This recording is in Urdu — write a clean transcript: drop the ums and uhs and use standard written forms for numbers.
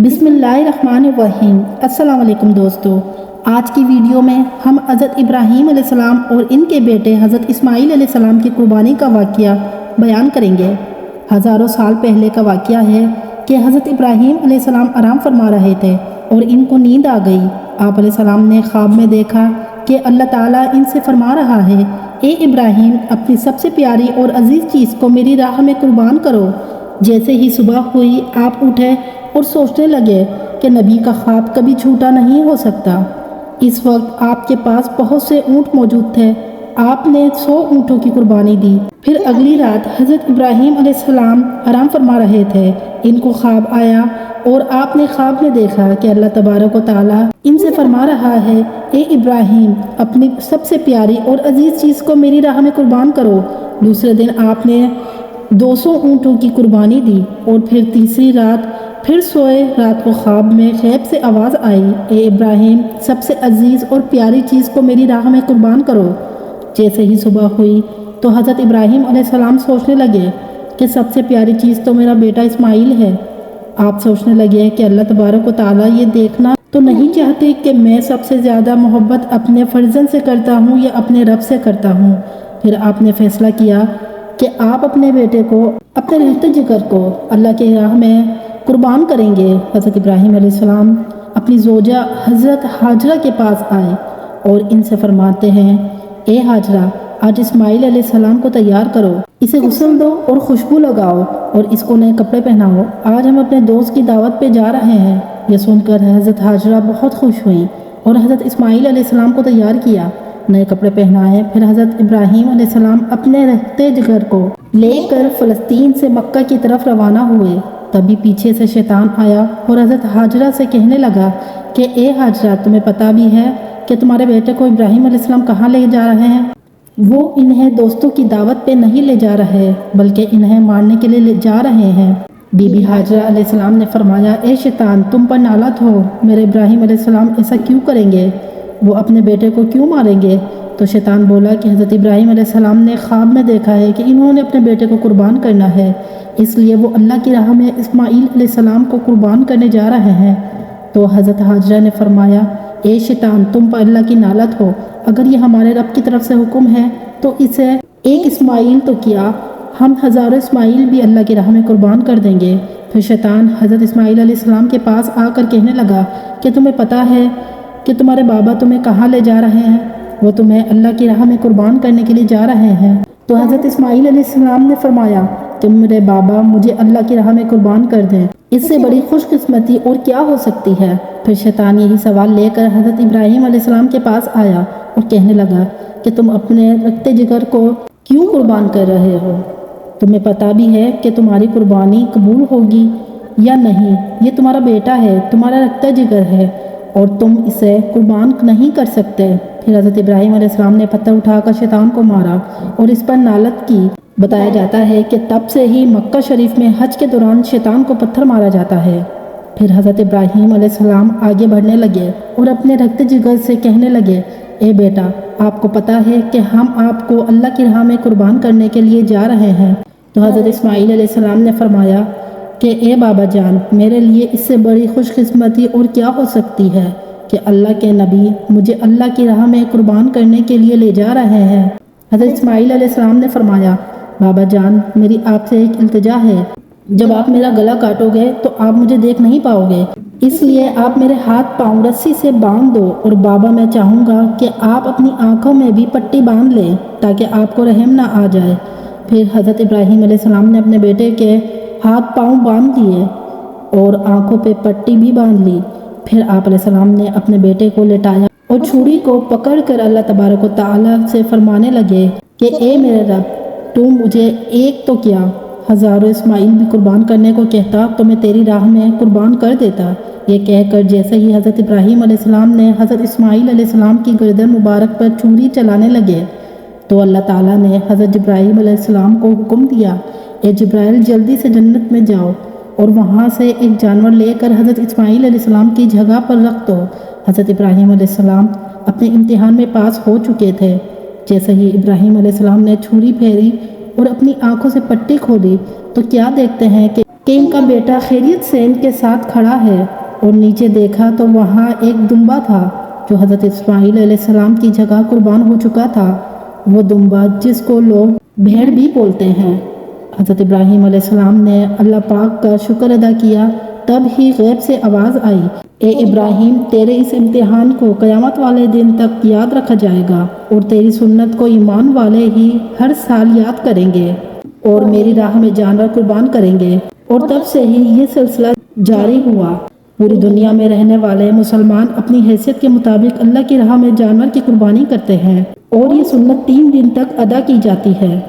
بسم اللہ الرحمن الرحیم۔ السلام علیکم دوستو، آج کی ویڈیو میں ہم حضرت ابراہیم علیہ السلام اور ان کے بیٹے حضرت اسماعیل علیہ السلام کی قربانی کا واقعہ بیان کریں گے۔ ہزاروں سال پہلے کا واقعہ ہے کہ حضرت ابراہیم علیہ السلام آرام فرما رہے تھے اور ان کو نیند آ گئی۔ آپ علیہ السلام نے خواب میں دیکھا کہ اللہ تعالیٰ ان سے فرما رہا ہے، اے ابراہیم، اپنی سب سے پیاری اور عزیز چیز کو میری راہ میں قربان کرو۔ جیسے ہی صبح ہوئی آپ اٹھے اور سوچنے لگے کہ نبی کا خواب کبھی جھوٹا نہیں ہو سکتا۔ اس وقت آپ کے پاس بہت سے اونٹ موجود تھے۔ آپ نے 100 اونٹوں کی قربانی دی۔ پھر اگلی رات حضرت ابراہیم علیہ السلام آرام فرما رہے تھے۔ ان کو خواب آیا اور آپ نے خواب میں دیکھا کہ اللہ تبارک و تعالیٰ ان سے فرما رہا ہے، اے ابراہیم، اپنی سب سے پیاری اور عزیز چیز کو میری راہ میں قربان کرو۔ دوسرے دن آپ نے 200 اونٹوں کی قربانی دی اور پھر تیسری رات پھر سوئے۔ رات کو خواب میں غیب سے آواز آئی، اے ابراہیم، سب سے عزیز اور پیاری چیز کو میری راہ میں قربان کرو۔ جیسے ہی صبح ہوئی تو حضرت ابراہیم علیہ السلام سوچنے لگے کہ سب سے پیاری چیز تو میرا بیٹا اسماعیل ہے۔ آپ سوچنے لگے کہ اللہ تبارک و تعالیٰ یہ دیکھنا تو نہیں چاہتے کہ میں سب سے زیادہ محبت اپنے فرزند سے کرتا ہوں یا اپنے رب سے کرتا ہوں۔ پھر آپ نے فیصلہ کیا کہ آپ اپنے بیٹے کو، اپنے رہتے جگر کو اللہ کے راہ میں قربان کریں گے۔ حضرت ابراہیم علیہ السلام اپنی زوجہ حضرت ہاجرہ کے پاس آئے اور ان سے فرماتے ہیں، اے ہاجرہ، آج اسماعیل علیہ السلام کو تیار کرو، اسے غسل دو اور خوشبو لگاؤ اور اس کو نئے کپڑے پہناؤ۔ آج ہم اپنے دوست کی دعوت پہ جا رہے ہیں۔ یہ سن کر حضرت ہاجرہ بہت خوش ہوئیں اور حضرت اسماعیل علیہ السلام کو تیار کیا، نئے کپڑے پہنائے۔ پھر حضرت ابراہیم علیہ السلام اپنے رہتے جگر کو لے کر فلسطین سے مکہ کی طرف روانہ ہوئے۔ تبھی پیچھے سے شیطان آیا اور حضرت ہاجرہ سے کہنے لگا کہ اے ہاجرہ، تمہیں پتہ بھی ہے کہ تمہارے بیٹے کو ابراہیم علیہ السلام کہاں لے جا رہے ہیں؟ وہ انہیں دوستوں کی دعوت پہ نہیں لے جا رہے بلکہ انہیں مارنے کے لیے لے جا رہے ہیں۔ بی بی ہاجرہ علیہ السلام نے فرمایا، اے شیطان، تم پر نالت ہو، میرے ابراہیم علیہ السلام ایسا کیوں کریں گے؟ وہ اپنے بیٹے کو کیوں ماریں گے؟ تو شیطان بولا کہ حضرت ابراہیم علیہ السلام نے خواب میں دیکھا ہے کہ انہوں نے اپنے بیٹے کو قربان کرنا ہے، اس لیے وہ اللہ کی راہ میں اسماعیل علیہ السلام کو قربان کرنے جا رہے ہیں۔ تو حضرت ہاجرہ نے فرمایا، اے شیطان، تم پر اللہ کی نالت ہو، اگر یہ ہمارے رب کی طرف سے حکم ہے تو اسے ایک اسماعیل تو کیا، ہم ہزاروں اسماعیل بھی اللہ کی راہ میں قربان کر دیں گے۔ پھر شیطان حضرت اسماعیل علیہ السلام کے پاس آ کر کہنے لگا کہ تمہیں پتہ ہے کہ تمہارے بابا تمہیں کہاں لے جا رہے ہیں؟ وہ تمہیں اللہ کی راہ میں قربان کرنے کے لیے جا رہے ہیں۔ تو حضرت اسماعیل علیہ السلام نے فرمایا کہ میرے بابا مجھے اللہ کی راہ میں قربان کر دیں، اس سے بڑی خوش قسمتی اور کیا ہو سکتی ہے؟ پھر شیطان یہی سوال لے کر حضرت ابراہیم علیہ السلام کے پاس آیا اور کہنے لگا کہ تم اپنے رکھتے جگر کو کیوں قربان کر رہے ہو؟ تمہیں پتہ بھی ہے کہ تمہاری قربانی قبول ہوگی یا نہیں؟ یہ تمہارا بیٹا ہے، تمہارا رکھتا جگر ہے اور تم اسے قربان نہیں کر سکتے۔ پھر حضرت ابراہیم علیہ السلام نے پتھر اٹھا کر شیطان کو مارا اور اس پر نالت کی۔ بتایا جاتا ہے کہ تب سے ہی مکہ شریف میں حج کے دوران شیطان کو پتھر مارا جاتا ہے۔ پھر حضرت ابراہیم علیہ السلام آگے بڑھنے لگے اور اپنے رکھتے جگر سے کہنے لگے، اے بیٹا، آپ کو پتہ ہے کہ ہم آپ کو اللہ کی راہ میں قربان کرنے کے لیے جا رہے ہیں۔ تو حضرت اسماعیل علیہ السلام نے فرمایا کہ اے بابا جان، میرے لیے اس سے بڑی خوش قسمتی اور کیا ہو سکتی ہے کہ اللہ کے نبی مجھے اللہ کی راہ میں قربان کرنے کے لیے لے جا رہے ہیں۔ حضرت اسماعیل علیہ السلام نے فرمایا، بابا جان، میری آپ سے ایک التجا ہے، جب آپ میرا گلا کاٹو گے تو آپ مجھے دیکھ نہیں پاؤ گے، اس لیے آپ میرے ہاتھ پاؤں رسی سے باندھ دو، اور بابا میں چاہوں گا کہ آپ اپنی آنکھوں میں بھی پٹی باندھ لیں تاکہ آپ کو رحم نہ آ جائے۔ پھر حضرت ابراہیم علیہ السلام نے اپنے بیٹے کے ہاتھ پاؤں باندھ دیے اور آنکھوں پہ پٹی بھی باندھ لی۔ پھر آپ علیہ السلام نے اپنے بیٹے کو لٹایا اور چھری کو پکڑ کر اللہ تبارک و تعالیٰ سے فرمانے لگے کہ اے میرے رب، تو مجھے ایک تو کیا، ہزاروں اسماعیل بھی قربان کرنے کو کہتا تو میں تیری راہ میں قربان کر دیتا۔ یہ کہہ کر جیسے ہی حضرت ابراہیم علیہ السلام نے حضرت اسماعیل علیہ السلام کی گردن مبارک پر چھری چلانے لگے تو اللہ تعالیٰ نے حضرت جبرائیل علیہ السلام کو حکم دیا، اے جبرائیل، جلدی سے جنت میں جاؤ اور وہاں سے ایک جانور لے کر حضرت اسماعیل علیہ السلام کی جگہ پر رکھ دو۔ حضرت ابراہیم علیہ السلام اپنے امتحان میں پاس ہو چکے تھے۔ جیسے ہی ابراہیم علیہ السلام نے چھری پھیری اور اپنی آنکھوں سے پٹی کھولی تو کیا دیکھتے ہیں کہ ان کا بیٹا خیریت سے ان کے ساتھ کھڑا ہے، اور نیچے دیکھا تو وہاں ایک دمبا تھا جو حضرت اسماعیل علیہ السلام کی جگہ قربان ہو چکا تھا۔ وہ دمبا جس کو لوگ بھیڑ بھی بولتے ہیں۔ حضرت ابراہیم علیہ السلام نے اللہ پاک کا شکر ادا کیا، تب ہی غیب سے آواز آئی، اے ابراہیم، تیرے اس امتحان کو قیامت والے دن تک یاد رکھا جائے گا، اور تیری سنت کو ایمان والے ہی ہر سال یاد کریں گے اور میری راہ میں جانور قربان کریں گے۔ اور تب سے ہی یہ سلسلہ جاری ہوا۔ پوری دنیا میں رہنے والے مسلمان اپنی حیثیت کے مطابق اللہ کی راہ میں جانور کی قربانی کرتے ہیں، اور یہ سنت 3 دن تک ادا کی جاتی ہے۔